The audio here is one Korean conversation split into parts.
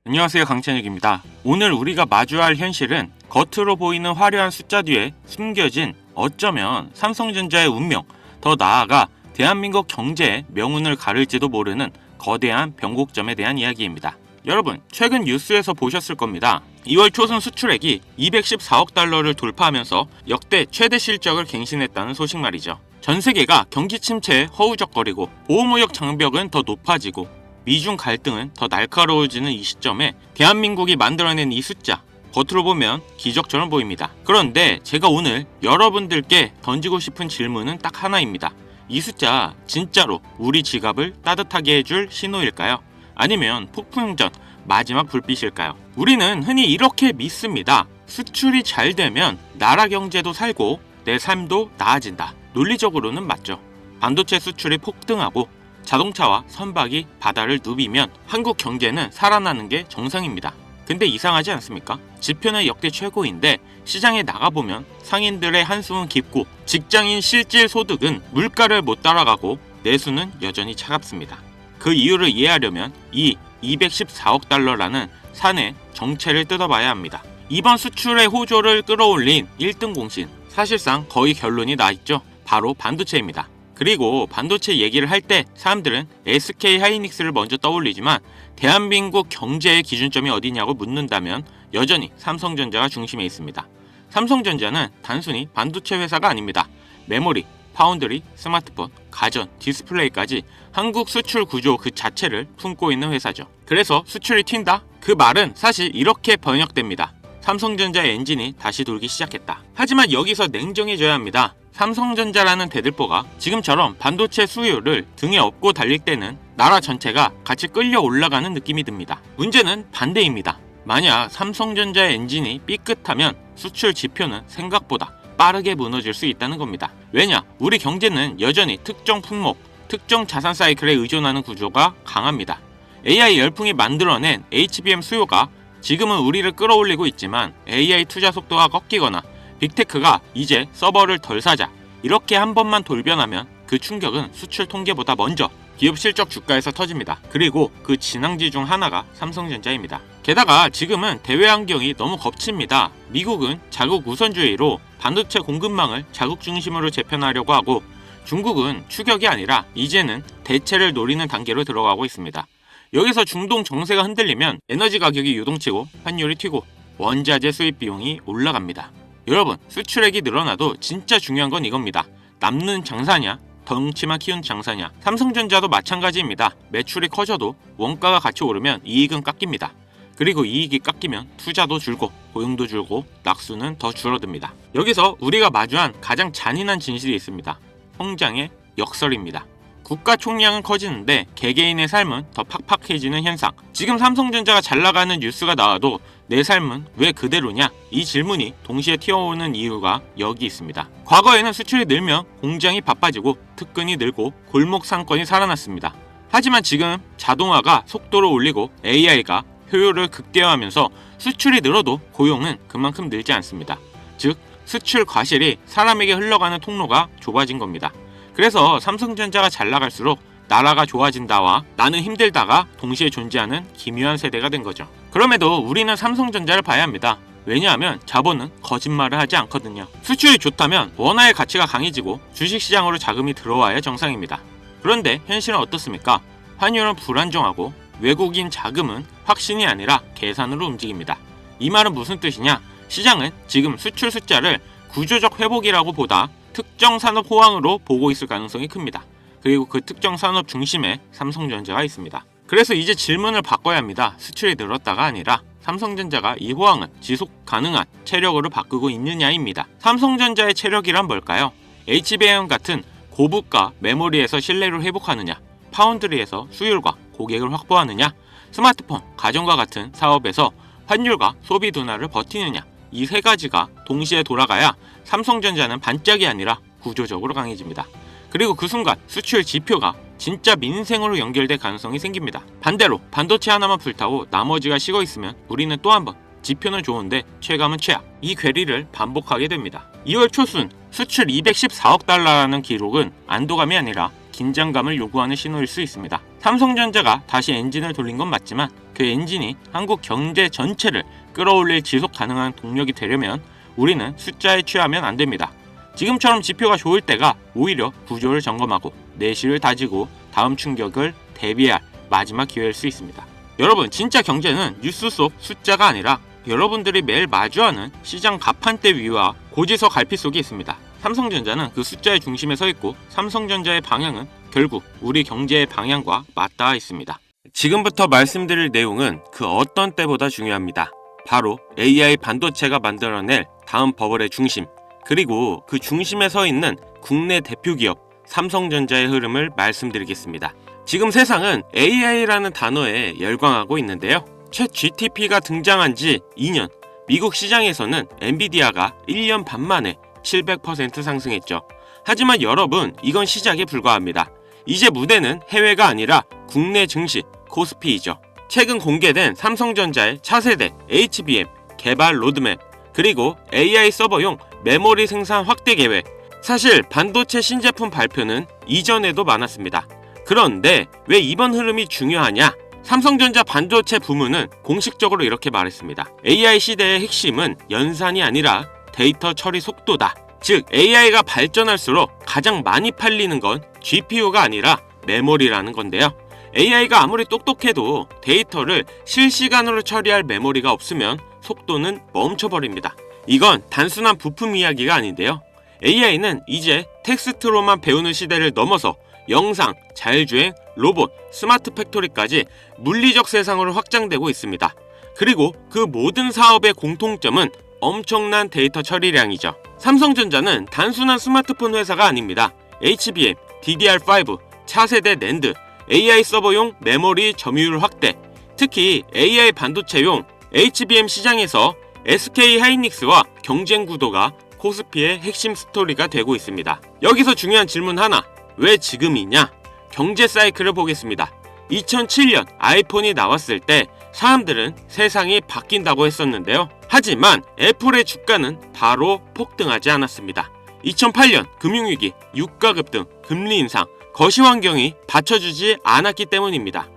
안녕하세요, 강찬혁입니다. 오늘 우리가 마주할 현실은 겉으로 보이는 화려한 숫자 뒤에 숨겨진 어쩌면 삼성전자의 운명, 더 나아가 대한민국 경제의 명운을 가를지도 모르는 거대한 변곡점에 대한 이야기입니다. 여러분, 최근 뉴스에서 보셨을 겁니다. 2월 초순 수출액이 214억 달러를 돌파하면서 역대 최대 실적을 갱신했다는 소식 말이죠. 전 세계가 경기 침체에 허우적거리고 보호무역 장벽은 더 높아지고 미중 갈등은 더 날카로워지는 이 시점에 대한민국이 만들어낸 이 숫자, 겉으로 보면 기적처럼 보입니다. 그런데 제가 오늘 여러분들께 던지고 싶은 질문은 딱 하나입니다. 이 숫자 진짜로 우리 지갑을 따뜻하게 해줄 신호일까요? 아니면 폭풍 전 마지막 불빛일까요? 우리는 흔히 이렇게 믿습니다. 수출이 잘 되면 나라 경제도 살고 내 삶도 나아진다. 논리적으로는 맞죠. 반도체 수출이 폭등하고 자동차와 선박이 바다를 누비면 한국 경제는 살아나는 게 정상입니다. 근데 이상하지 않습니까? 지표는 역대 최고인데 시장에 나가보면 상인들의 한숨은 깊고 직장인 실질 소득은 물가를 못 따라가고 내수는 여전히 차갑습니다. 그 이유를 이해하려면 이 214억 달러라는 산의 정체를 뜯어봐야 합니다. 이번 수출의 호조를 끌어올린 1등 공신, 사실상 거의 결론이 나있죠. 바로 반도체입니다. 그리고 반도체 얘기를 할 때 사람들은 SK 하이닉스를 먼저 떠올리지만 대한민국 경제의 기준점이 어디냐고 묻는다면 여전히 삼성전자가 중심에 있습니다. 삼성전자는 단순히 반도체 회사가 아닙니다. 메모리, 파운드리, 스마트폰, 가전, 디스플레이까지 한국 수출 구조 그 자체를 품고 있는 회사죠. 그래서 수출이 튄다? 그 말은 사실 이렇게 번역됩니다. 삼성전자의 엔진이 다시 돌기 시작했다. 하지만 여기서 냉정해져야 합니다. 삼성전자라는 대들보가 지금처럼 반도체 수요를 등에 업고 달릴 때는 나라 전체가 같이 끌려 올라가는 느낌이 듭니다. 문제는 반대입니다. 만약 삼성전자의 엔진이 삐끗하면 수출 지표는 생각보다 빠르게 무너질 수 있다는 겁니다. 왜냐? 우리 경제는 여전히 특정 품목, 특정 자산 사이클에 의존하는 구조가 강합니다. AI 열풍이 만들어낸 HBM 수요가 지금은 우리를 끌어올리고 있지만 AI 투자 속도가 꺾이거나 빅테크가 이제 서버를 덜 사자 이렇게 한 번만 돌변하면 그 충격은 수출 통계보다 먼저 기업 실적 주가에서 터집니다. 그리고 그 진앙지 중 하나가 삼성전자입니다. 게다가 지금은 대외 환경이 너무 겁칩니다. 미국은 자국 우선주의로 반도체 공급망을 자국 중심으로 재편하려고 하고 중국은 추격이 아니라 이제는 대체를 노리는 단계로 들어가고 있습니다. 여기서 중동 정세가 흔들리면 에너지 가격이 유동치고 환율이 튀고 원자재 수입 비용이 올라갑니다. 여러분, 수출액이 늘어나도 진짜 중요한 건 이겁니다. 남는 장사냐? 덩치만 키운 장사냐? 삼성전자도 마찬가지입니다. 매출이 커져도 원가가 같이 오르면 이익은 깎입니다. 그리고 이익이 깎이면 투자도 줄고 고용도 줄고 낙수는 더 줄어듭니다. 여기서 우리가 마주한 가장 잔인한 진실이 있습니다. 통장의 역설입니다. 국가 총량은 커지는데 개개인의 삶은 더 팍팍해지는 현상. 지금 삼성전자가 잘 나가는 뉴스가 나와도 내 삶은 왜 그대로냐? 이 질문이 동시에 튀어오는 이유가 여기 있습니다. 과거에는 수출이 늘면 공장이 바빠지고 특근이 늘고 골목 상권이 살아났습니다. 하지만 지금 자동화가 속도를 올리고 AI가 효율을 극대화하면서 수출이 늘어도 고용은 그만큼 늘지 않습니다. 즉, 수출 과실이 사람에게 흘러가는 통로가 좁아진 겁니다. 그래서 삼성전자가 잘 나갈수록 나라가 좋아진다와 나는 힘들다가 동시에 존재하는 기묘한 세대가 된 거죠. 그럼에도 우리는 삼성전자를 봐야 합니다. 왜냐하면 자본은 거짓말을 하지 않거든요. 수출이 좋다면 원화의 가치가 강해지고 주식시장으로 자금이 들어와야 정상입니다. 그런데 현실은 어떻습니까? 환율은 불안정하고 외국인 자금은 확신이 아니라 계산으로 움직입니다. 이 말은 무슨 뜻이냐? 시장은 지금 수출 숫자를 구조적 회복이라고 보다 특정 산업 호황으로 보고 있을 가능성이 큽니다. 그리고 그 특정 산업 중심에 삼성전자가 있습니다. 그래서 이제 질문을 바꿔야 합니다. 수출이 늘었다가 아니라 삼성전자가 이 호황은 지속 가능한 체력으로 바꾸고 있느냐입니다. 삼성전자의 체력이란 뭘까요? HBM 같은 고부가 메모리에서 신뢰를 회복하느냐, 파운드리에서 수율과 고객을 확보하느냐, 스마트폰, 가전과 같은 사업에서 환율과 소비 둔화를 버티느냐, 이 세 가지가 동시에 돌아가야 삼성전자는 반짝이 아니라 구조적으로 강해집니다. 그리고 그 순간 수출 지표가 진짜 민생으로 연결될 가능성이 생깁니다. 반대로 반도체 하나만 불타고 나머지가 식어 있으면 우리는 또 한 번 지표는 좋은데 체감은 최악, 이 괴리를 반복하게 됩니다. 2월 초순 수출 214억 달러라는 기록은 안도감이 아니라 긴장감을 요구하는 신호일 수 있습니다. 삼성전자가 다시 엔진을 돌린 건 맞지만 그 엔진이 한국 경제 전체를 끌어올릴 지속 가능한 동력이 되려면 우리는 숫자에 취하면 안 됩니다. 지금처럼 지표가 좋을 때가 오히려 구조를 점검하고 내실을 다지고 다음 충격을 대비할 마지막 기회일 수 있습니다. 여러분, 진짜 경제는 뉴스 속 숫자가 아니라 여러분들이 매일 마주하는 시장 가판대 위와 고지서 갈피 속에 있습니다. 삼성전자는 그 숫자의 중심에 서 있고 삼성전자의 방향은 결국 우리 경제의 방향과 맞닿아 있습니다. 지금부터 말씀드릴 내용은 그 어떤 때보다 중요합니다. 바로 AI 반도체가 만들어낼 다음 버블의 중심, 그리고 그 중심에 서 있는 국내 대표 기업 삼성전자의 흐름을 말씀드리겠습니다. 지금 세상은 AI라는 단어에 열광하고 있는데요. 챗 GTP가 등장한 지 2년, 미국 시장에서는 엔비디아가 1년 반 만에 700% 상승했죠. 하지만 여러분, 이건 시작에 불과합니다. 이제 무대는 해외가 아니라 국내 증시 코스피이죠. 최근 공개된 삼성전자의 차세대 HBM 개발 로드맵, 그리고 AI 서버용 메모리 생산 확대 계획. 사실 반도체 신제품 발표는 이전에도 많았습니다. 그런데 왜 이번 흐름이 중요하냐? 삼성전자 반도체 부문은 공식적으로 이렇게 말했습니다. AI 시대의 핵심은 연산이 아니라 데이터 처리 속도다. 즉, AI가 발전할수록 가장 많이 팔리는 건 GPU가 아니라 메모리라는 건데요. AI가 아무리 똑똑해도 데이터를 실시간으로 처리할 메모리가 없으면 속도는 멈춰버립니다. 이건 단순한 부품 이야기가 아닌데요. AI는 이제 텍스트로만 배우는 시대를 넘어서 영상, 자율주행, 로봇, 스마트 팩토리까지 물리적 세상으로 확장되고 있습니다. 그리고 그 모든 사업의 공통점은 엄청난 데이터 처리량이죠. 삼성전자는 단순한 스마트폰 회사가 아닙니다. HBM, DDR5, 차세대 낸드, AI 서버용 메모리 점유율 확대, 특히 AI 반도체용 HBM 시장에서 SK 하이닉스와 경쟁 구도가 코스피의 핵심 스토리가 되고 있습니다. 여기서 중요한 질문 하나, 왜 지금이냐? 경제 사이클을 보겠습니다. 2007년 아이폰이 나왔을 때 사람들은 세상이 바뀐다고 했었는데요. 하지만 애플의 주가는 바로 폭등하지 않았습니다. 2008년 금융위기, 유가 급등, 금리 인상, 거시 환경이 받쳐주지 않았기 때문입니다.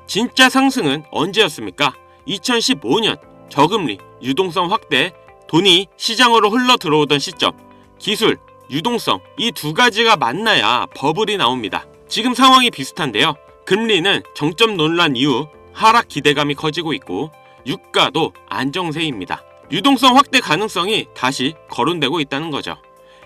진짜 상승은 언제였습니까? 2015년 저금리, 유동성 확대, 돈이 시장으로 흘러 들어오던 시점, 기술, 유동성, 이 두 가지가 만나야 버블이 나옵니다. 지금 상황이 비슷한데요. 금리는 정점 논란 이후 하락 기대감이 커지고 있고 유가도 안정세입니다. 유동성 확대 가능성이 다시 거론되고 있다는 거죠.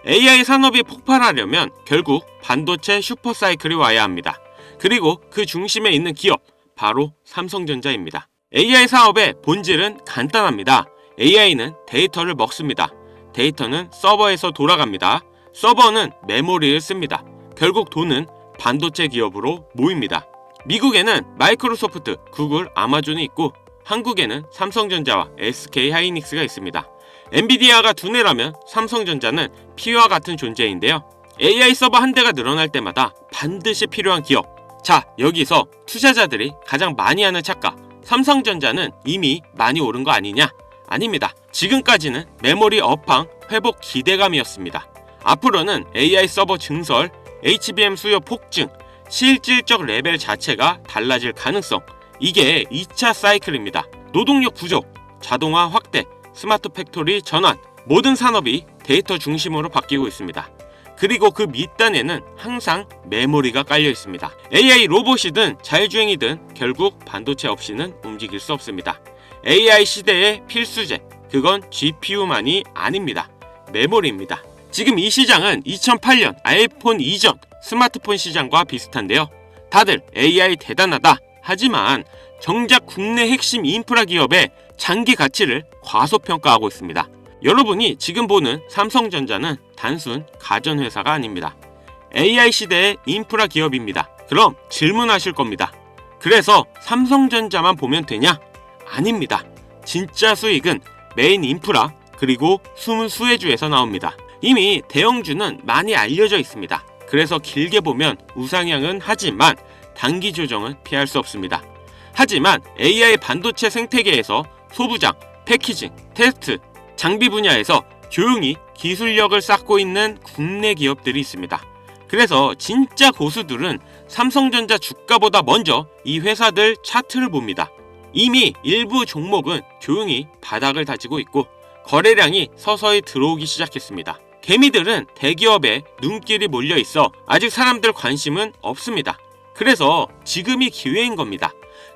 AI 산업이 폭발하려면 결국 반도체 슈퍼사이클이 와야 합니다. 그리고 그 중심에 있는 기업, 바로 삼성전자입니다. AI 사업의 본질은 간단합니다. AI는 데이터를 먹습니다. 데이터는 서버에서 돌아갑니다. 서버는 메모리를 씁니다. 결국 돈은 반도체 기업으로 모입니다. 미국에는 마이크로소프트, 구글, 아마존이 있고 한국에는 삼성전자와 SK 하이닉스가 있습니다. 엔비디아가 두뇌라면 삼성전자는 피와 같은 존재인데요. AI 서버 한 대가 늘어날 때마다 반드시 필요한 기업. 자, 여기서 투자자들이 가장 많이 하는 착각. 삼성전자는 이미 많이 오른 거 아니냐? 아닙니다. 지금까지는 메모리 업황 회복 기대감이었습니다. 앞으로는 AI 서버 증설, HBM 수요 폭증, 실질적 레벨 자체가 달라질 가능성, 이게 2차 사이클입니다. 노동력 부족, 자동화 확대, 스마트 팩토리 전환, 모든 산업이 데이터 중심으로 바뀌고 있습니다. 그리고 그 밑단에는 항상 메모리가 깔려 있습니다. AI 로봇이든 자율주행이든 결국 반도체 없이는 움직일 수 없습니다. AI 시대의 필수제, 그건 GPU만이 아닙니다. 메모리입니다. 지금 이 시장은 2008년 아이폰 이전 스마트폰 시장과 비슷한데요. 다들 AI 대단하다. 하지만 정작 국내 핵심 인프라 기업의 장기 가치를 과소평가하고 있습니다. 여러분이 지금 보는 삼성전자는 단순 가전회사가 아닙니다. AI 시대의 인프라 기업입니다. 그럼 질문하실 겁니다. 그래서 삼성전자만 보면 되냐? 아닙니다. 진짜 수익은 메인 인프라 그리고 숨은 수혜주에서 나옵니다. 이미 대형주는 많이 알려져 있습니다. 그래서 길게 보면 우상향은 하지만 단기 조정은 피할 수 없습니다. 하지만 AI 반도체 생태계에서 소부장, 패키징, 테스트, 장비 분야에서 조용히 기술력을 쌓고 있는 국내 기업들이 있습니다. 그래서 진짜 고수들은 삼성전자 주가보다 먼저 이 회사들 차트를 봅니다. 이미 일부 종목은 조용히 바닥을 다지고 있고 거래량이 서서히 들어오기 시작했습니다. 개미들은 대기업에 눈길이 몰려 있어 아직 사람들 관심은 없습니다. 그래서 지금이 기회인 겁니다.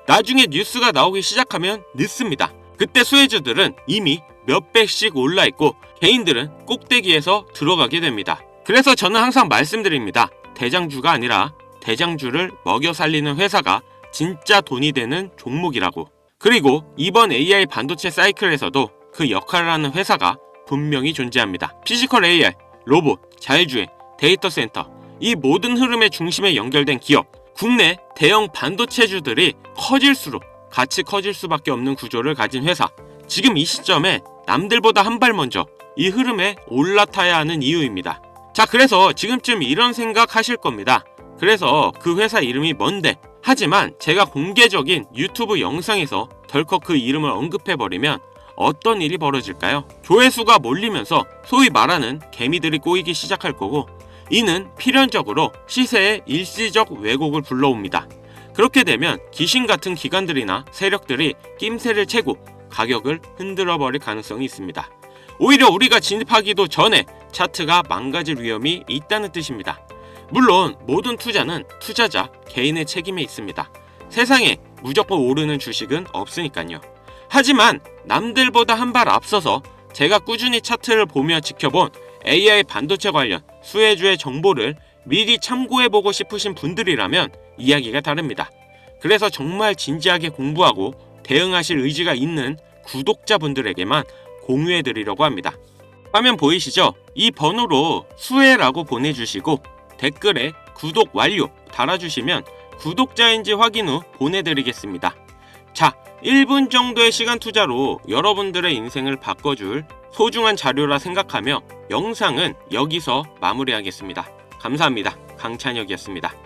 나중에 뉴스가 나오기 시작하면 늦습니다. 그때 수혜주들은 이미 몇백씩 올라 있고 개인들은 꼭대기에서 들어가게 됩니다. 그래서 저는 항상 말씀드립니다. 대장주가 아니라 대장주를 먹여 살리는 회사가 진짜 돈이 되는 종목이라고. 그리고 이번 AI 반도체 사이클에서도 그 역할을 하는 회사가 분명히 존재합니다. 피지컬 AI, 로봇, 자율주행, 데이터 센터, 이 모든 흐름의 중심에 연결된 기업, 국내 대형 반도체주들이 커질수록 같이 커질 수밖에 없는 구조를 가진 회사. 지금 이 시점에 남들보다 한 발 먼저 이 흐름에 올라타야 하는 이유입니다. 자, 그래서 지금쯤 이런 생각 하실 겁니다. 그래서 그 회사 이름이 뭔데? 하지만 제가 공개적인 유튜브 영상에서 덜컥 그 이름을 언급해버리면 어떤 일이 벌어질까요? 조회수가 몰리면서 소위 말하는 개미들이 꼬이기 시작할 거고, 이는 필연적으로 시세의 일시적 왜곡을 불러옵니다. 그렇게 되면 귀신 같은 기관들이나 세력들이 낌새를 채고 가격을 흔들어 버릴 가능성이 있습니다. 오히려 우리가 진입하기도 전에 차트가 망가질 위험이 있다는 뜻입니다. 물론 모든 투자는 투자자 개인의 책임에 있습니다. 세상에 무조건 오르는 주식은 없으니까요. 하지만 남들보다 한 발 앞서서 제가 꾸준히 차트를 보며 지켜본 AI 반도체 관련 수혜주의 정보를 미리 참고해보고 싶으신 분들이라면 이야기가 다릅니다. 그래서 정말 진지하게 공부하고 대응하실 의지가 있는 구독자분들에게만 공유해드리려고 합니다. 화면 보이시죠? 이 번호로 수혜라고 보내주시고 댓글에 구독 완료 달아주시면 구독자인지 확인 후 보내드리겠습니다. 자, 1분 정도의 시간 투자로 여러분들의 인생을 바꿔줄 소중한 자료라 생각하며 영상은 여기서 마무리하겠습니다. 감사합니다. 강찬혁이었습니다.